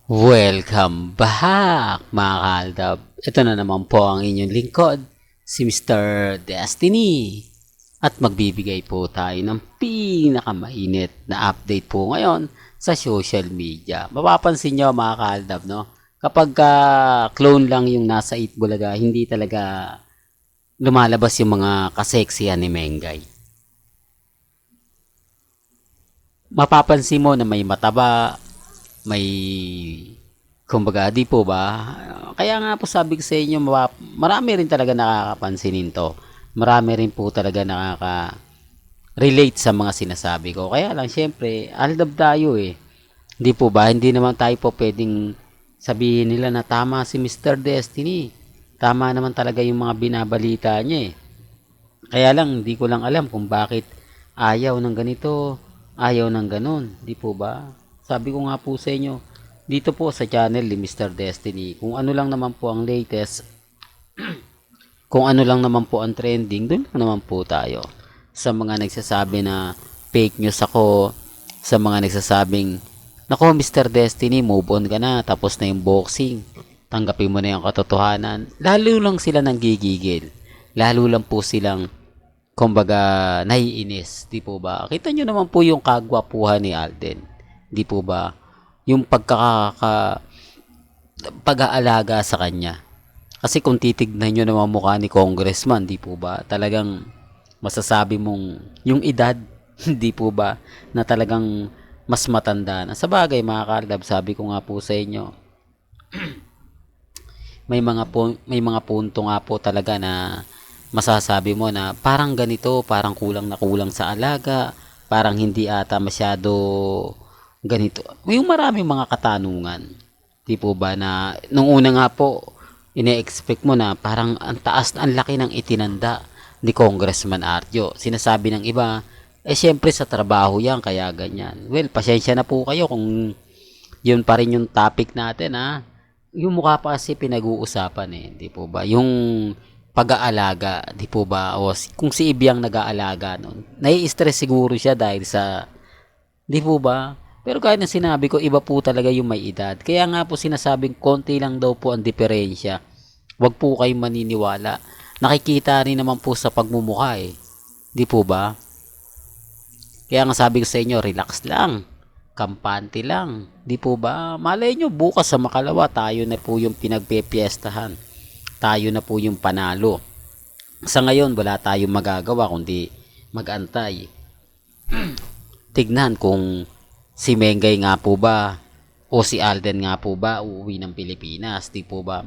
Welcome back mga kaaldab. Ito na naman po ang inyong lingkod, si Mr. Destiny. At magbibigay po tayo ng pinakamainit na update po ngayon sa social media. Mapapansin nyo mga kaaldab, no? Kapag clone lang yung nasa Itbulaga, hindi talaga lumalabas yung mga kaseksihan ni Mengay. Mapapansin mo na may mataba, may kumbaga di po ba, kaya nga po sabi ko sa inyo, marami rin talaga nakakapansin nito, marami rin po talaga nakaka-relate sa mga sinasabi ko. Kaya lang syempre aldab tayo eh, di po ba, hindi naman tayo po pwedeng sabihin nila na tama si Mr. Destiny, tama naman talaga yung mga binabalita niya eh. Kaya lang di ko lang alam kung bakit ayaw ng ganito, ayaw ng ganun, di po ba? Sabi ko nga po sa inyo, dito po sa channel ni Mr. Destiny, kung ano lang naman po ang latest, kung ano lang naman po ang trending, doon lang naman po tayo. Sa mga nagsasabi na fake news ako, sa mga nagsasabing, nako Mr. Destiny, move on ka na, tapos na yung boxing, tanggapin mo na yung katotohanan, lalo lang sila nang gigigil. Lalo lang po silang kumbaga naiinis, di po ba? Kita nyo naman po yung kagwapuhan ni Alden, di po ba? Yung pag-aalaga sa kanya. Kasi kung titignan nyo naman mukha ni Congressman, di po ba? Talagang masasabi mong yung edad, di po ba? Na talagang mas matanda na. Sa bagay mga kalab, sabi ko nga po sa inyo, may mga punto nga po talaga na masasabi mo na parang ganito, parang kulang na kulang sa alaga, parang hindi ata masyado ganito. Yung maraming mga katanungan. Di po ba na nung una nga po ine-expect mo na parang ang taas, ang laki ng itinanda ni Congressman Arjo. Sinasabi ng iba, eh syempre sa trabaho yan kaya ganyan. Well, pasensya na po kayo kung yun pa rin yung topic natin ha. Yung mukha pa kasi pinag-uusapan eh, di po ba? Yung pag-aalaga, di po ba? O kung si Ibiang nag-aalaga noon, nai-stress siguro siya dahil sa, di po ba? Pero kahit na sinabi ko, iba po talaga yung may edad. Kaya nga po sinasabing konti lang daw po ang diferensya. Huwag po kayong maniniwala. Nakikita rin naman po sa pagmumukha eh. Di po ba? Kaya nga sabi ko sa inyo, relax lang. Kampante lang. Di po ba? Malay nyo, bukas sa makalawa, tayo na po yung pinagpepiestahan. Tayo na po yung panalo. Sa ngayon, wala tayong magagawa kundi magantay. Tignan kung si Mengay nga po ba o si Alden nga po ba uuwi ng Pilipinas. Di po ba?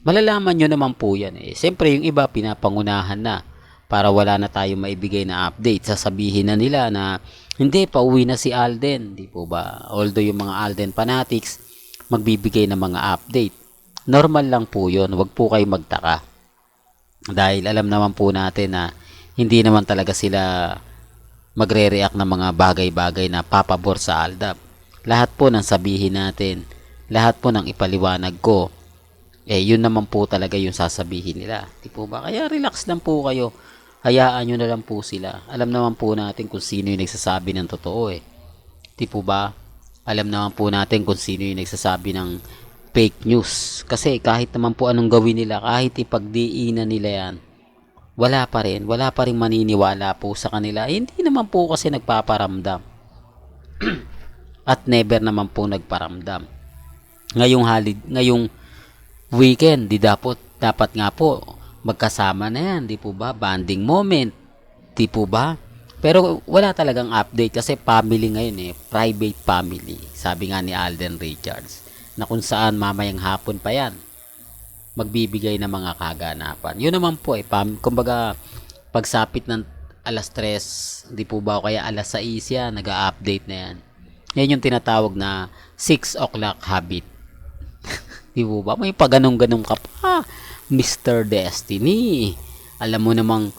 Malalaman nyo naman po yan eh. Siyempre yung iba pinapangunahan na para wala na tayong maibigay na update. Sasabihin na nila na hindi, pauwi na si Alden. Di po ba? Although yung mga Alden fanatics magbibigay ng mga update. Normal lang po yun. Huwag po kayo magtaka. Dahil alam naman po natin na hindi naman talaga sila magre-react ng mga bagay-bagay na papabor sa Aldab. Lahat po ng sabihin natin, lahat po ng ipaliwanag ko, eh yun naman po talaga yung sasabihin nila. Di po ba? Kaya relax lang po kayo. Hayaan nyo na lang po sila. Alam naman po natin kung sino yung nagsasabi ng totoo eh. Di po ba? Alam naman po natin kung sino yung nagsasabi ng fake news. Kasi kahit naman po anong gawin nila, kahit ipagdiinan nila yan, wala pa rin maniniwala po sa kanila. Hindi naman po kasi nagpaparamdam. At never naman po nagparamdam. Ngayong weekend, dapat nga po magkasama na yan, di po ba? Bonding moment, di po ba? Pero wala talagang update kasi family ngayon eh, private family. Sabi nga ni Alden Richards, na kung saan mamayang hapon pa yan magbibigay ng mga kaganapan. Yun naman po eh, kumbaga pagsapit ng alas 3, di po ba, o kaya alas 6 yan, nag-update na yan. Yan yung tinatawag na 6 o'clock habit. Di po ba? May paganong-ganong ka pa, Mr. Destiny. Alam mo namang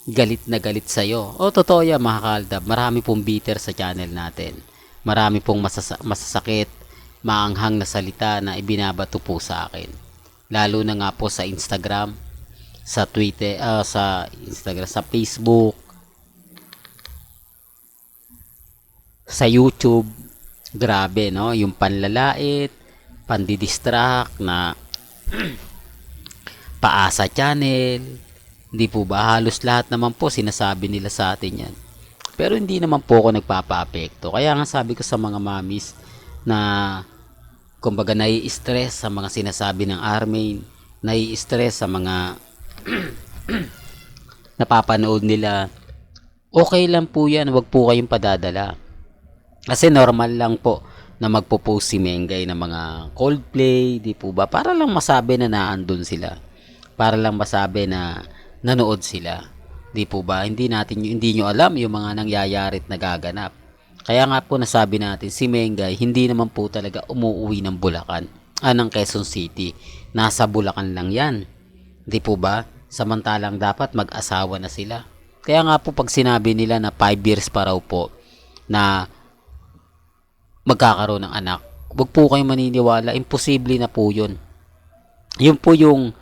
galit na galit sa'yo. O, totoo yan mga kaaldab. Marami pong bitter sa channel natin. Marami pong masasakit, maanghang na salita na ibinabato po sa akin. Lalo na nga po sa Instagram, sa Twitter, sa Instagram, sa Facebook, sa YouTube. Grabe, no? Yung panlalait, pandidistract na Paasa Channel, hindi po ba? Halos lahat naman po sinasabi nila sa atin yan. Pero hindi naman po ako nagpapa-apekto. Kaya nga sabi ko sa mga mamis na kumbaga nai-stress sa mga sinasabi ng Armain, nai-stress sa mga napapanood nila, okay lang po yan, wag po kayong padadala. Kasi normal lang po na magpo-post si Mengay ng mga Coldplay, di po ba? Para lang masabi na naandun sila. Para lang masabi na nanood sila. Di po ba? Hindi nyo alam yung mga nangyayari at nagaganap. Kaya nga po nasabi natin, si Mengay hindi naman po talaga umuuwi ng Bulacan, ng Quezon City. Nasa Bulacan lang yan. Di po ba? Samantalang dapat mag-asawa na sila. Kaya nga po pag sinabi nila na 5 years pa raw po na magkakaroon ng anak, wag po kayong maniniwala. Imposible na po yun. Yun po yung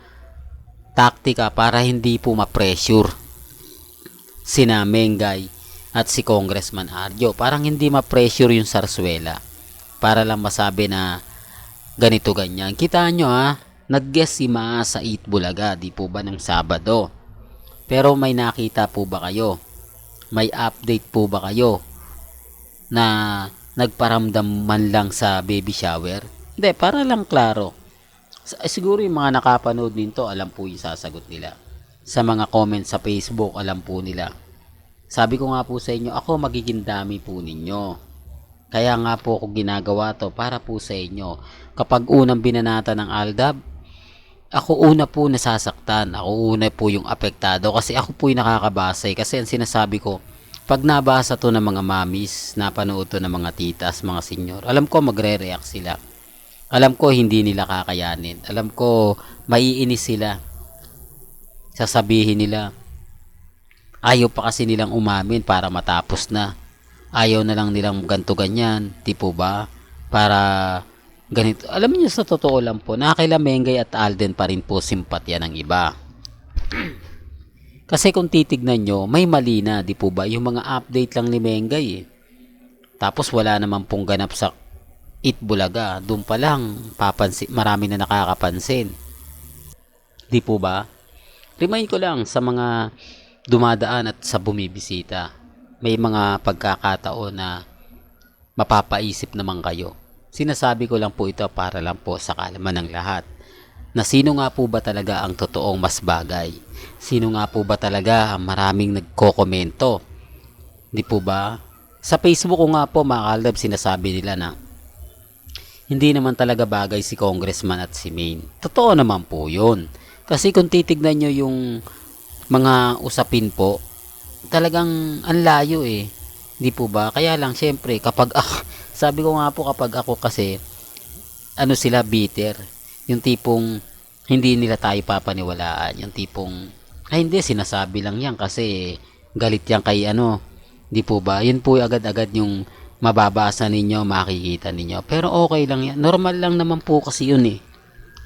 taktika para hindi po ma-pressure sina Mengay at si Congressman Arjo. Parang hindi ma-pressure yung Sarsuela. Para lang masabi na ganito ganyan. Kita nyo nag-guest si Maa sa Eat Bulaga, di po ba ng Sabado? Pero may nakita po ba kayo? May update po ba kayo na nagparamdam man lang sa baby shower? Hindi, para lang klaro. Siguro yung mga nakapanood nito, alam po yung sasagot nila. Sa mga comments sa Facebook, alam po nila. Sabi ko nga po sa inyo, ako magiging dami po ninyo. Kaya nga po ako ginagawa to para po sa inyo. Kapag unang binanata ng Aldab, ako una po nasasaktan. Ako una po yung apektado kasi ako po yung nakakabasa. Kasi ang sinasabi ko, pag nabasa to ng mga mamis, napanood to ng mga titas, mga senyor, alam ko magre-react sila. Alam ko hindi nila kakayanin. Alam ko maiinis sila. Sasabihin nila, ayaw pa kasi nilang umamin para matapos na. Ayaw na lang nilang ganto ganyan. Di po ba? Para ganito. Alam niyo sa totoo lang po, na kila Mengay at Alden pa rin po simpatya ng iba. Kasi kung titignan nyo, may mali na, di po ba? Yung mga update lang ni Mengay Tapos wala naman pong ganap sa Eat Bulaga. Doon pa lang, marami na nakakapansin. Di po ba? Remind ko lang sa mga dumadaan at sa bumibisita. May mga pagkakataon na mapapaisip naman kayo. Sinasabi ko lang po ito para lang po sa kaalaman ng lahat. Na sino nga po ba talaga ang totoong mas bagay? Sino nga po ba talaga ang maraming nagko-komento? Di po ba? Sa Facebook ko nga po mga kalab, sinasabi nila na hindi naman talaga bagay si Congressman at si Maine. Totoo naman po yun. Kasi kung titignan nyo yung mga usapin po, talagang ang layo Di po ba? Kaya lang syempre kapag sabi ko nga po kapag ako kasi sila bitter. Yung tipong hindi nila tayo papaniwalaan. Yung tipong hindi, sinasabi lang yan kasi galit yan kay Di po ba? Yun po agad-agad yung mababasa ninyo, makikita ninyo. Pero okay lang yan. Normal lang naman po kasi yun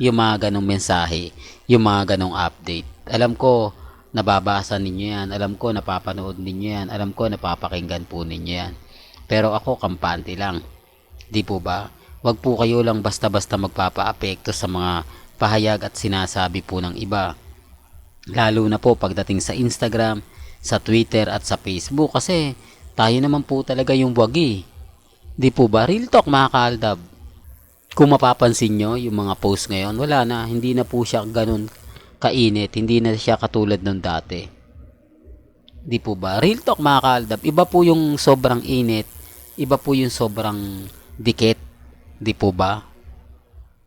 Yung mga ganong mensahe, yung mga ganong update. Alam ko, nababasa ninyo yan. Alam ko, napapanood ninyo yan. Alam ko, napapakinggan po ninyo yan. Pero ako, kampante lang. Di po ba? Wag po kayo lang basta-basta magpapa-apekto sa mga pahayag at sinasabi po ng iba. Lalo na po pagdating sa Instagram, sa Twitter at sa Facebook kasi tayo naman po talaga yung wagi. Di po ba? Real talk mga kaaldab. Kung mapapansin nyo, yung mga post ngayon, wala na. Hindi na po siya ganun kainit. Hindi na siya katulad ng dati. Di po ba? Real talk mga kaaldab. Iba po yung sobrang init. Iba po yung sobrang dikit. Di po ba?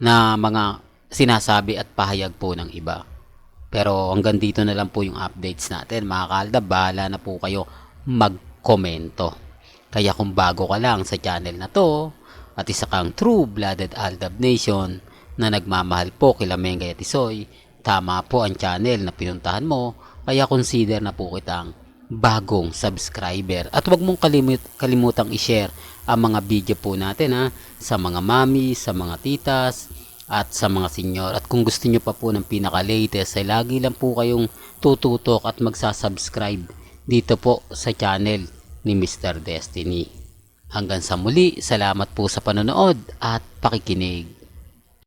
Na mga sinasabi at pahayag po ng iba. Pero hanggang dito na lang po yung updates natin. Mga kaaldab, bahala na po kayo magkomento. Kaya kung bago ka lang sa channel na to, at isa kang true-blooded Aldab Nation na nagmamahal po kila Mengay at Isoy, tama po ang channel na pinuntahan mo, kaya consider na po kitang bagong subscriber. At huwag mong kalimutang i-share ang mga video po natin sa mga mami, sa mga titas, at sa mga senyor. At kung gusto nyo pa po ng pinaka-latest, ay lagi lang po kayong tututok at magsasubscribe dito po sa channel ni Mr. Destiny. Hanggang sa muli, salamat po sa panonood at pakikinig.